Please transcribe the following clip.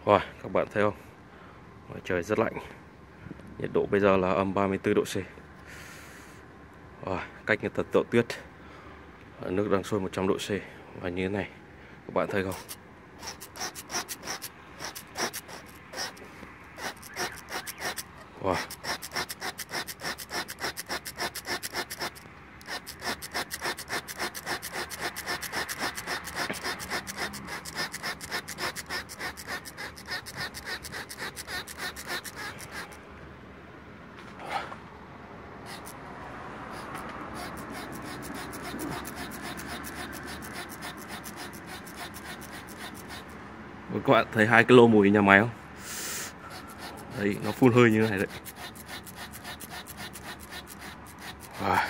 Rồi, các bạn thấy không? Trời rất lạnh. Nhiệt độ bây giờ là âm 34 độ C. Rồi, cách như tận độ tuyết. Nước đang sôi 100 độ C. Và như thế này, các bạn thấy không? Wow. Các bạn thấy hai cái lô mùi nhà máy không? Đấy, nó phun hơi như thế này đấy. Wow.